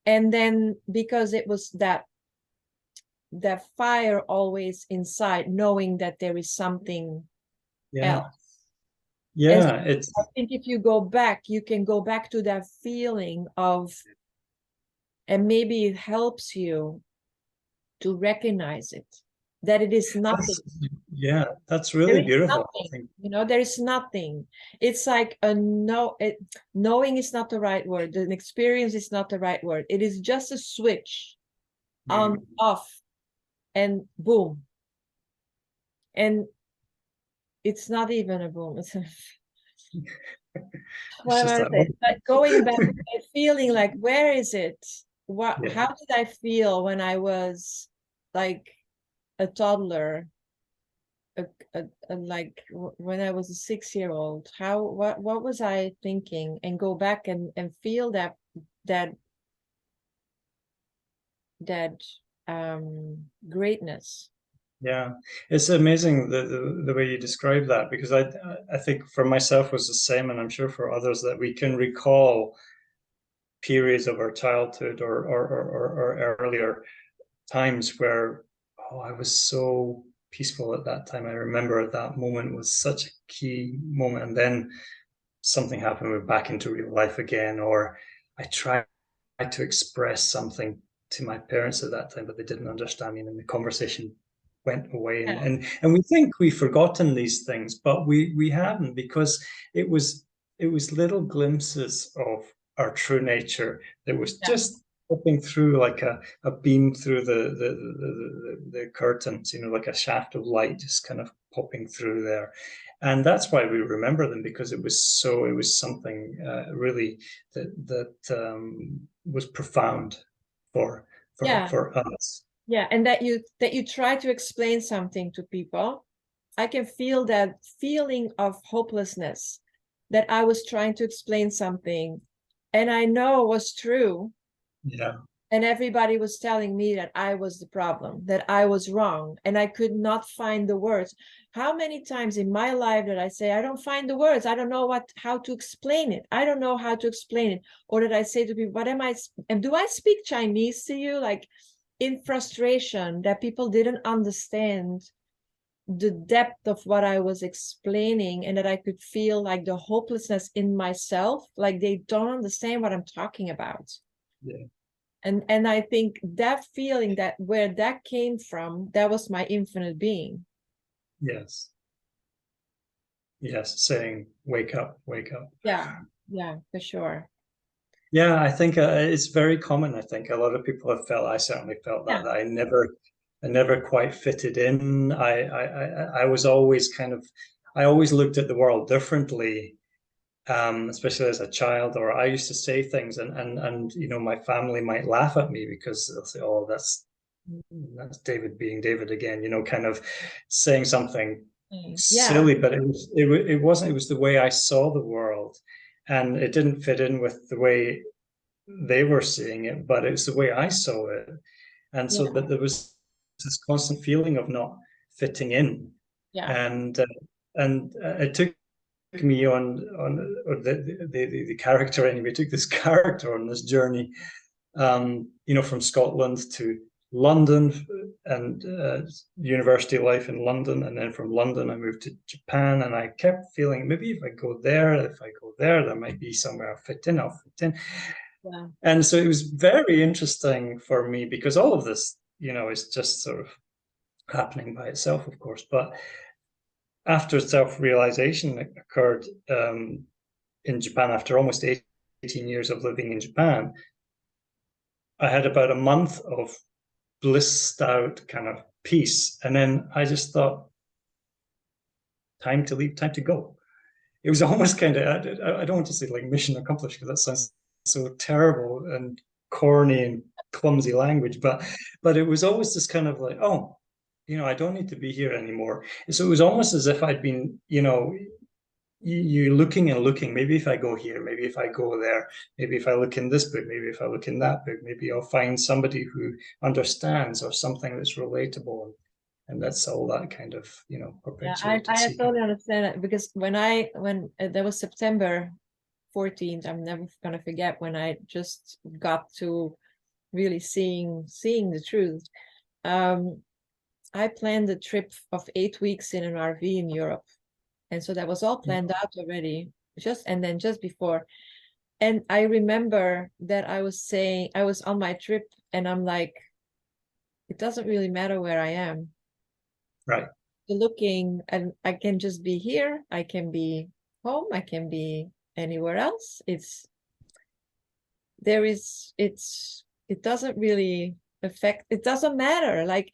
And then because it was that fire always inside, knowing that there is something else. Yeah, so I think if you go back, you can go back to that feeling of, and maybe it helps you to recognize it, that it is nothing. That's really beautiful. There is nothing. It's like knowing is not the right word. An experience is not the right word. It is just a switch on, off, and boom. And it's not even a boom. It's going back and feeling like, where is it? How did I feel when I was like a toddler? Like when I was a 6-year-old, what was I thinking? And go back and feel that that greatness. Yeah, it's amazing the way you describe that, because I think for myself was the same, and I'm sure for others, that we can recall periods of our childhood or earlier times where, oh, I was so peaceful at that time. I remember that moment was such a key moment, and then something happened, we're back into real life again, or I tried to express something to my parents at that time, but they didn't understand me, and the conversation went away. Yeah. And we think we've forgotten these things, but we haven't, because it was little glimpses of our true nature that was Yeah. just popping through like a beam through the curtains, like a shaft of light just kind of popping through there. And that's why we remember them, because it was something really that was profound for Yeah. for us. Yeah. And that you try to explain something to people. I can feel that feeling of hopelessness, that I was trying to explain something and I know was true. Yeah, And everybody was telling me that I was the problem, that I was wrong, and I could not find the words. How many times in my life did I say, I don't find the words, I don't know how to explain it, I don't know how to explain it? Or did I say to people, what am I, and do I speak Chinese to you? Like, in frustration that people didn't understand the depth of what I was explaining, and that I could feel like the hopelessness in myself, like they don't understand what I'm talking about. yeah, And I think that feeling, that where that came from, that was my infinite being. yes, yes, saying wake up, wake up. Yeah, yeah, for sure. Yeah, I think it's very common. I think a lot of people have felt. I certainly felt Yeah, that I never quite fitted in. I was always kind of, I always looked at the world differently, especially as a child. Or I used to say things, and my family might laugh at me because they'll say, "Oh, that's David being David again," kind of saying something yeah, silly, but it wasn't. It was the way I saw the world, and it didn't fit in with the way they were seeing it, but it's the way I saw it. And so yeah, that there was this constant feeling of not fitting in. yeah, And it took me on or the character anyway, took this character on this journey, from Scotland to London, and university life in London. And then from London, I moved to Japan, and I kept feeling, maybe if I go there, there might be somewhere I'll fit in. yeah, And so it was very interesting for me, because all of this, is just sort of happening by itself, of course. But after self-realization occurred in Japan, after almost 18 years of living in Japan, I had about a month of blissed out kind of peace. And then I just thought, time to leave, time to go. It was almost kind of, I don't want to say like mission accomplished, because that sounds so terrible and corny and clumsy language, but it was always this kind of like, oh, I don't need to be here anymore. So it was almost as if I'd been, you looking and looking, maybe if I go here, maybe if I go there, maybe if I look in this book, maybe if I look in that book, maybe I'll find somebody who understands, or something that's relatable. And that's all that kind of, yeah. I perpetuated I seeking. totally understand it, because when there was September 14th, I'm never gonna forget, when I just got to really seeing the truth. I planned a trip of 8 weeks in an RV in Europe. And so that was all planned out already, just before. And I remember that I was saying, I was on my trip, and I'm like, it doesn't really matter where I am. Right. Looking, and I can just be here, I can be home, I can be anywhere else. It doesn't really affect, it doesn't matter. Like,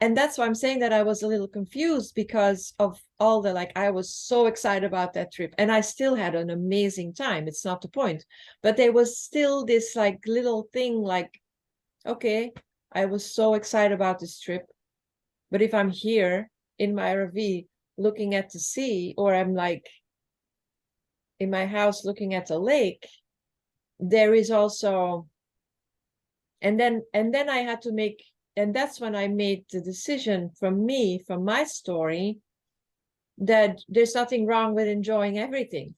and that's why I'm saying that I was a little confused, because of all the, like, I was so excited about that trip, and I still had an amazing time. It's not the point, but there was still this like little thing, like, okay, I was so excited about this trip, but if I'm here in my RV looking at the sea, or I'm like in my house looking at the lake, there is also And then I had to make, and that's when I made the decision from my story, that there's nothing wrong with enjoying everything.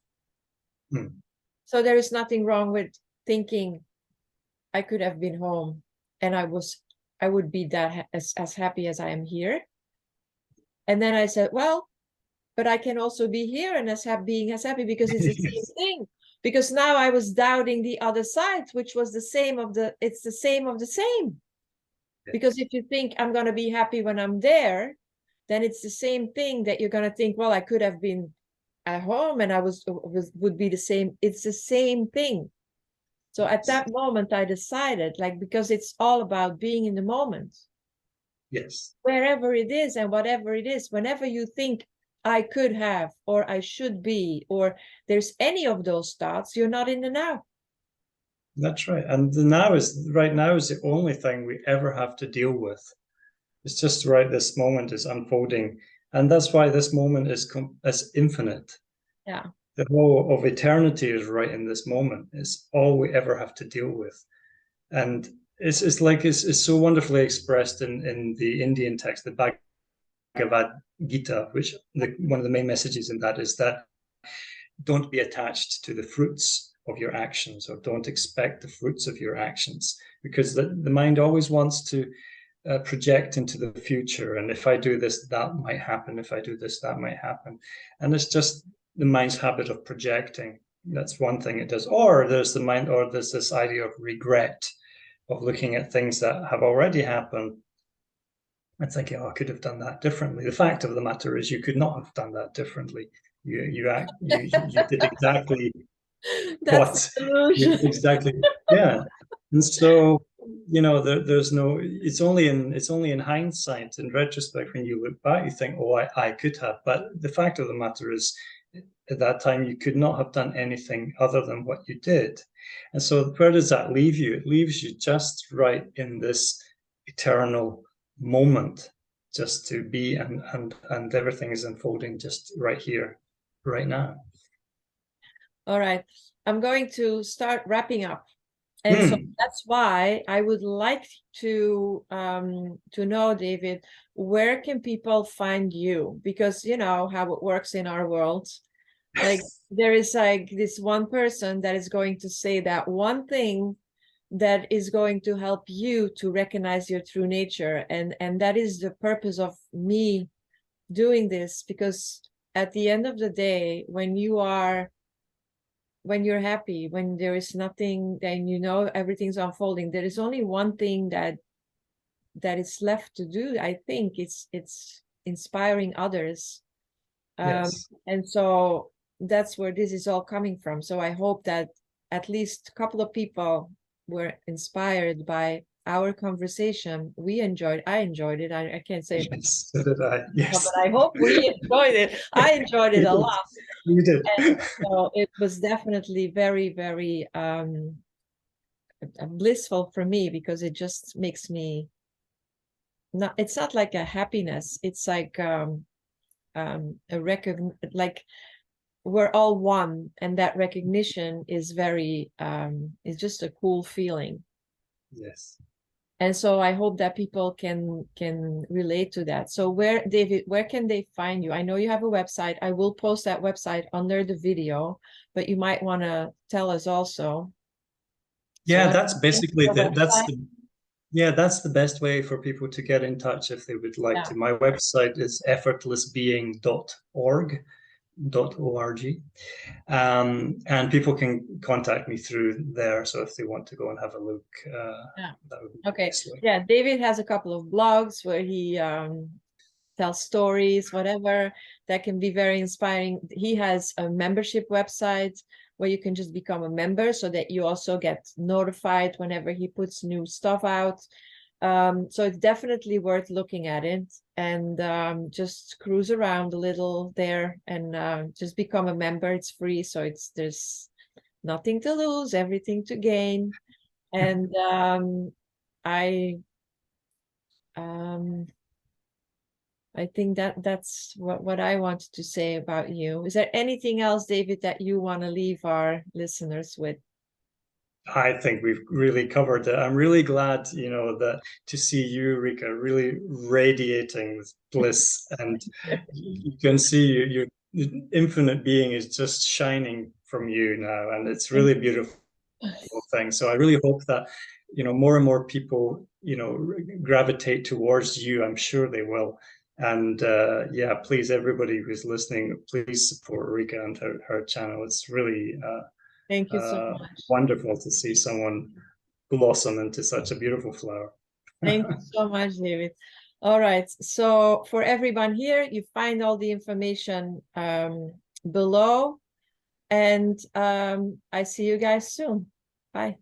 So there is nothing wrong with thinking I could have been home and I would be that as happy as I am here. And then I said, well, but I can also be here and being as happy, because it's the same thing. Because now I was doubting the other side, which was it's the same of the same. Because if you think I'm going to be happy when I'm there, then it's the same thing that you're going to think, well, I could have been at home and would be the same. It's the same thing. So at that moment, I decided, like, because it's all about being in the moment. Yes. Wherever it is and whatever it is, whenever you think I could have, or I should be, or there's any of those thoughts, you're not in the now. That's right. And the now is the only thing we ever have to deal with. It's just right. This moment is unfolding. And that's why this moment is infinite. Yeah. The whole of eternity is right in this moment. It's all we ever have to deal with. And it's so wonderfully expressed in the Indian text, the Bhagavad Gita, which one of the main messages in that is that don't be attached to the fruits of your actions, or don't expect the fruits of your actions, because the mind always wants to project into the future. And if I do this, that might happen. If I do this, that might happen. And it's just the mind's habit of projecting. That's one thing it does. Or there's this idea of regret, of looking at things that have already happened and thinking, oh, I could have done that differently. The fact of the matter is you could not have done that differently. You did exactly That's exactly, yeah. And so, there's no, it's only in hindsight, in retrospect, when you look back, you think, oh, I could have. But the fact of the matter is, at that time, you could not have done anything other than what you did. And so where does that leave you? It leaves you just right in this eternal moment, just to be, and everything is unfolding just right here, right now. All right. I'm going to start wrapping up. And so that's why I would like to know, David, where can people find you? Because you know how it works in our world. Like there is like this one person that is going to say that one thing that is going to help you to recognize your true nature. And that is the purpose of me doing this, because at the end of the day, when you're happy, when there is nothing, then you know everything's unfolding, there is only one thing that is left to do. I think it's inspiring others. Yes. And so that's where this is all coming from. So I hope that at least a couple of people were inspired by our conversation. I enjoyed it. I can't say yes, so did I. Yes, but I hope we enjoyed it. I enjoyed it a lot. You did. And so it was definitely very, very blissful for me, because it just makes me it's not like a happiness, it's like a like we're all one, and that recognition is very it's just a cool feeling. Yes. And so I hope that people can relate to that. So David, where can they find you? I know you have a website. I will post that website under the video, but you might want to tell us also. Yeah, So that's basically that's the best way for people to get in touch if they would like to. My website is effortlessbeing.org. And people can contact me through there. So if they want to go and have a look, that would be okay. nice. Yeah, David has a couple of blogs where he tells stories, whatever, that can be very inspiring. He has a membership website where you can just become a member, so that you also get notified whenever he puts new stuff out. So it's definitely worth looking at it, and just cruise around a little there, and just become a member. It's free, so there's nothing to lose, everything to gain. And I think that's what I wanted to say about you. Is there anything else, David, that you want to leave our listeners with? I think we've really covered it. I'm really glad, you know, that to see you, Rika, really radiating with bliss, and you can see your infinite being is just shining from you now, and it's really beautiful thing. So I really hope that, you know, more and more people, you know, gravitate towards you. I'm sure they will. And yeah, please, everybody who's listening, please support Rika and her channel. It's really Thank you so much. wonderful to see someone blossom into such a beautiful flower. Thank you so much, David. All right. So for everyone here, you find all the information below. And I see you guys soon. Bye.